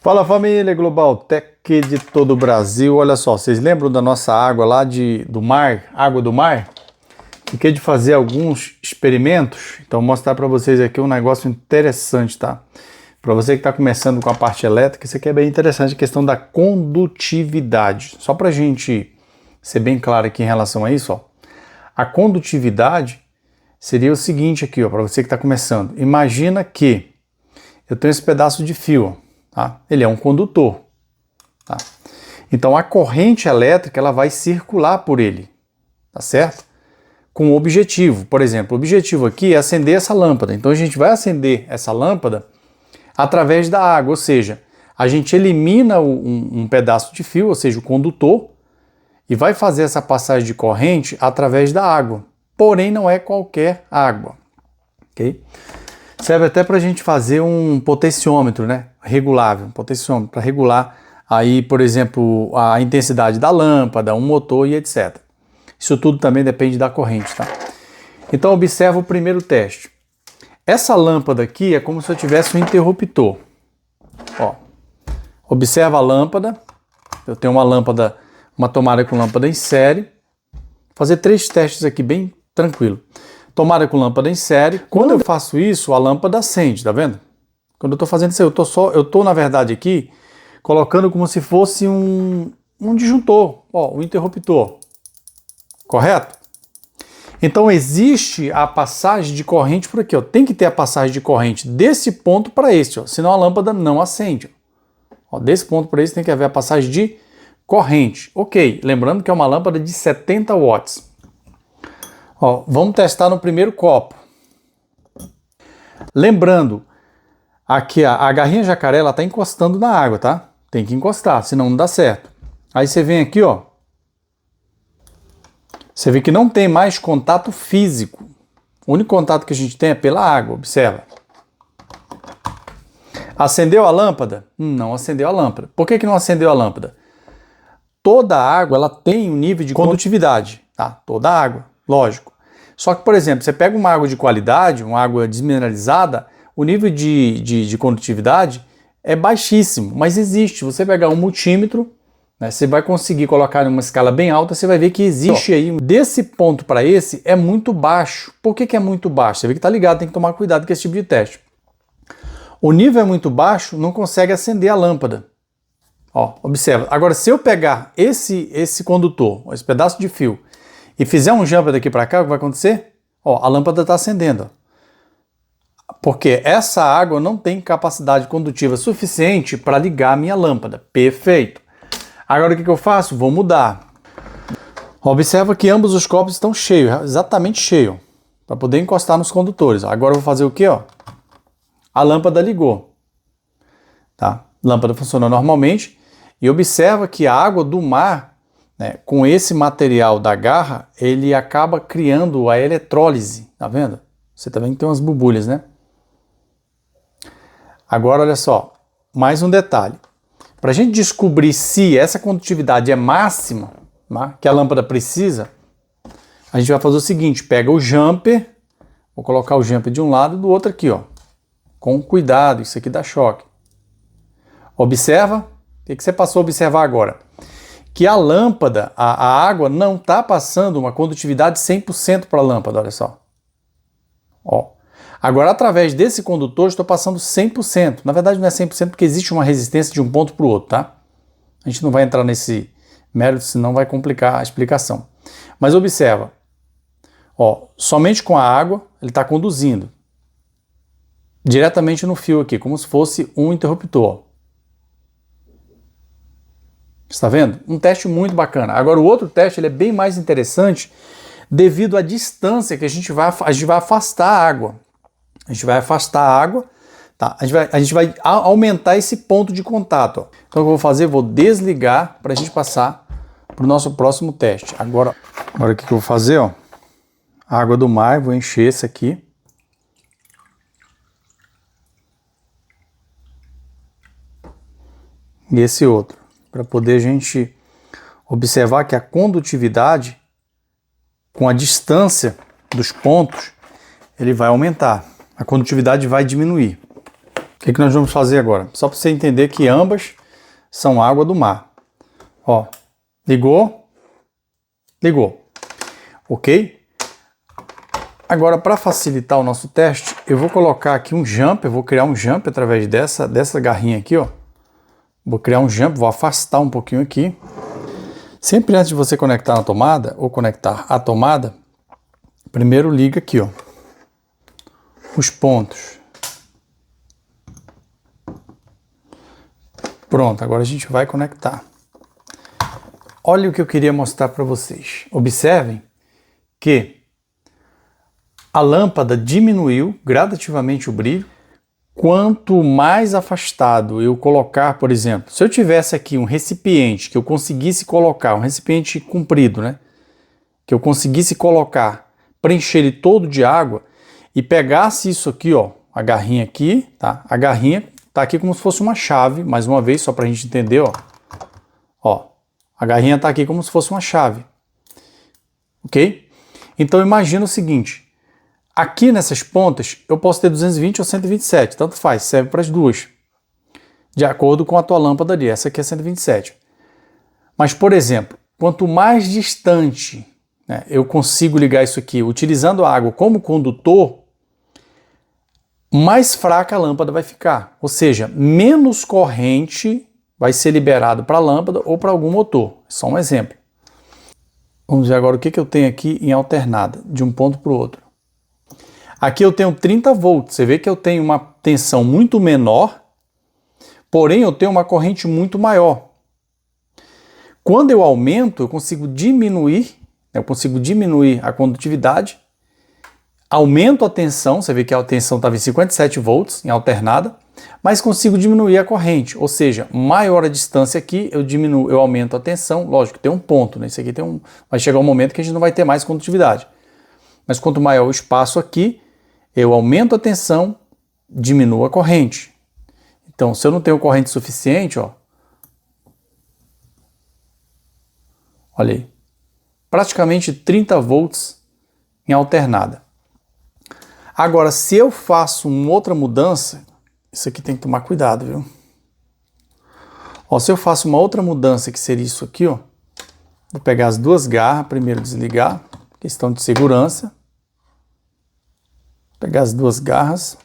Fala família Global Tech de todo o Brasil. Olha só, vocês lembram da nossa água lá do mar, água do mar? Fiquei de fazer alguns experimentos, então vou mostrar para vocês aqui um negócio interessante, tá? Para você que está começando com a parte elétrica, isso aqui é bem interessante, a questão da condutividade. Só para a gente ser bem claro aqui em relação a isso, ó. A condutividade seria o seguinte aqui, ó, para você que está começando. Imagina que eu tenho esse pedaço de fio, tá? Ele é um condutor, tá? Então a corrente elétrica ela vai circular por ele, tá certo? Com um objetivo. Por exemplo, o objetivo aqui é acender essa lâmpada. Então a gente vai acender essa lâmpada através da água, ou seja, a gente elimina um pedaço de fio, ou seja, o condutor, e vai fazer essa passagem de corrente através da água. Porém, não é qualquer água, ok? Serve até para a gente fazer um potenciômetro, né? Regulável, um potenciômetro para regular aí, por exemplo, a intensidade da lâmpada, um motor e etc. Isso tudo também depende da corrente, tá? Então observa o primeiro teste. Essa lâmpada aqui é como se eu tivesse um interruptor. Ó, observa a lâmpada. Eu tenho uma lâmpada, uma tomada com lâmpada em série. Vou fazer 3 testes aqui bem tranquilo. Tomada com lâmpada em série. Quando eu faço isso, a lâmpada acende, tá vendo? Quando eu estou fazendo isso, eu tô na verdade aqui colocando como se fosse um disjuntor, ó, um interruptor. Correto? Então existe a passagem de corrente por aqui, ó. Tem que ter a passagem de corrente desse ponto para esse, ó, senão a lâmpada não acende. Ó, desse ponto para esse tem que haver a passagem de corrente. Ok, lembrando que é uma lâmpada de 70 watts. Ó, vamos testar no primeiro copo. Lembrando, aqui a garrinha jacaré ela está encostando na água, tá? Tem que encostar, senão não dá certo. Aí você vem aqui, ó. Você vê que não tem mais contato físico. O único contato que a gente tem é pela água, observa. Acendeu a lâmpada? Não acendeu a lâmpada. Por que não acendeu a lâmpada? Toda água ela tem um nível de condutividade, tá? Toda água, lógico. Só que, por exemplo, você pega uma água de qualidade, uma água desmineralizada, o nível de condutividade é baixíssimo, mas existe. Você pegar um multímetro, né, você vai conseguir colocar em uma escala bem alta, você vai ver que existe aí, desse ponto para esse, é muito baixo. Por que é muito baixo? Você vê que está ligado, tem que tomar cuidado com esse tipo de teste. O nível é muito baixo, não consegue acender a lâmpada. Ó, observa. Agora, se eu pegar esse condutor, esse pedaço de fio, e fizer um jumper daqui para cá, o que vai acontecer? Ó, a lâmpada está acendendo. Porque essa água não tem capacidade condutiva suficiente para ligar a minha lâmpada. Perfeito. Agora o que eu faço? Vou mudar. Observa que ambos os copos estão cheios, exatamente cheios, para poder encostar nos condutores. Agora eu vou fazer o quê? Ó? A lâmpada ligou. Tá? A lâmpada funciona normalmente. E observa que a água do mar, né, com esse material da garra, ele acaba criando a eletrólise. Tá vendo? Você também tem umas borbulhas, né? Agora olha só, mais um detalhe. Para a gente descobrir se essa condutividade é máxima, né, que a lâmpada precisa, a gente vai fazer o seguinte, pega o jumper, vou colocar o jumper de um lado e do outro aqui, ó, com cuidado, isso aqui dá choque. Observa, o que você passou a observar agora? Que a lâmpada, a água não está passando uma condutividade 100% para a lâmpada, olha só. Ó. Agora, através desse condutor, estou passando 100%. Na verdade, não é 100% porque existe uma resistência de um ponto para o outro, tá? A gente não vai entrar nesse mérito, senão vai complicar a explicação. Mas observa, ó, somente com a água ele está conduzindo diretamente no fio aqui, como se fosse um interruptor. Está vendo? Um teste muito bacana. Agora, o outro teste ele é bem mais interessante devido à distância que a gente vai afastar a água. A gente vai afastar a água, tá? A gente vai aumentar esse ponto de contato. Ó. Então o que eu vou fazer? Vou desligar para a gente passar para o nosso próximo teste. Agora o que eu vou fazer? Ó? A água do mar, vou encher esse aqui. E esse outro, para poder a gente observar que a condutividade, com a distância dos pontos, ele vai aumentar. A condutividade vai diminuir. que nós vamos fazer agora? Só para você entender que ambas são água do mar. Ó, ligou, ligou, ok? Agora, para facilitar o nosso teste, eu vou colocar aqui um jump, eu vou criar um jump através dessa garrinha aqui, ó. Vou criar um jump, vou afastar um pouquinho aqui. Sempre antes de você conectar na tomada, ou conectar a tomada, primeiro liga aqui, ó, os pontos. Pronto, agora a gente vai conectar. Olha o que eu queria mostrar para vocês. Observem que a lâmpada diminuiu gradativamente o brilho. Quanto mais afastado eu colocar, por exemplo, se eu tivesse aqui um recipiente que eu conseguisse colocar, um recipiente comprido, né? Que eu conseguisse colocar, preencher ele todo de água e pegasse isso aqui, ó, a garrinha aqui, tá? A garrinha tá aqui como se fosse uma chave, mais uma vez, só pra gente entender, ó. Ó, a garrinha tá aqui como se fosse uma chave, ok? Então imagina o seguinte. Aqui nessas pontas, eu posso ter 220 ou 127, tanto faz, serve para as duas, de acordo com a tua lâmpada ali, essa aqui é 127. Mas, por exemplo, quanto mais distante, né, eu consigo ligar isso aqui, utilizando a água como condutor, mais fraca a lâmpada vai ficar, ou seja, menos corrente vai ser liberado para a lâmpada ou para algum motor, só um exemplo. Vamos ver agora o que eu tenho aqui em alternada, de um ponto para o outro. Aqui eu tenho 30 volts, você vê que eu tenho uma tensão muito menor, porém eu tenho uma corrente muito maior. Quando eu aumento, eu consigo diminuir a condutividade, aumento a tensão, você vê que a tensão estava em 57 volts, em alternada, mas consigo diminuir a corrente, ou seja, maior a distância aqui, eu aumento a tensão, lógico, tem um ponto, né? Isso aqui vai chegar um momento que a gente não vai ter mais condutividade. Mas quanto maior o espaço aqui, eu aumento a tensão, diminuo a corrente. Então, se eu não tenho corrente suficiente, ó, olha aí, praticamente 30 volts em alternada. Agora, se eu faço uma outra mudança, isso aqui tem que tomar cuidado, viu? Ó, se eu faço uma outra mudança, que seria isso aqui, ó, vou pegar as duas garras, primeiro desligar, questão de segurança. Pegar as duas garras,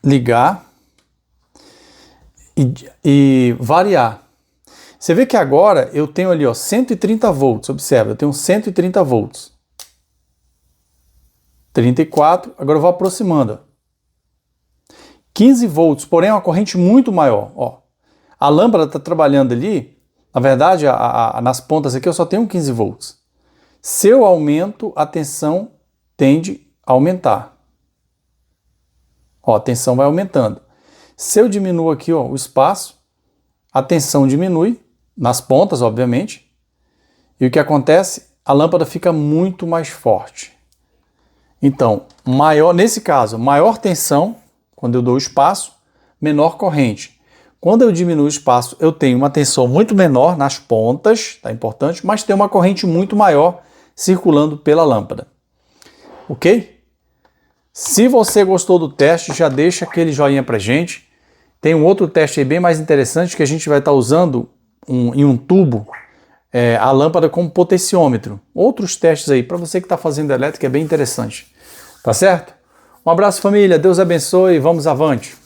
ligar e variar. Você vê que agora eu tenho ali, ó, 130 volts, observa, eu tenho 130 volts. 34, agora eu vou aproximando. 15 volts, porém é uma corrente muito maior. Ó. A lâmpada está trabalhando ali, na verdade, nas pontas aqui eu só tenho 15 volts. Se eu aumento, a tensão tende a aumentar. Ó, a tensão vai aumentando. Se eu diminuo aqui, ó, o espaço, a tensão diminui, nas pontas, obviamente. E o que acontece? A lâmpada fica muito mais forte. Então, nesse caso, maior tensão, quando eu dou espaço, menor corrente. Quando eu diminuo o espaço, eu tenho uma tensão muito menor nas pontas, tá importante, mas tem uma corrente muito maior circulando pela lâmpada. Ok? Se você gostou do teste, já deixa aquele joinha pra gente. Tem um outro teste aí bem mais interessante que a gente vai estar usando em um tubo a lâmpada como potenciômetro. Outros testes aí para você que está fazendo elétrica é bem interessante. Tá certo? Um abraço, família. Deus abençoe e vamos avante.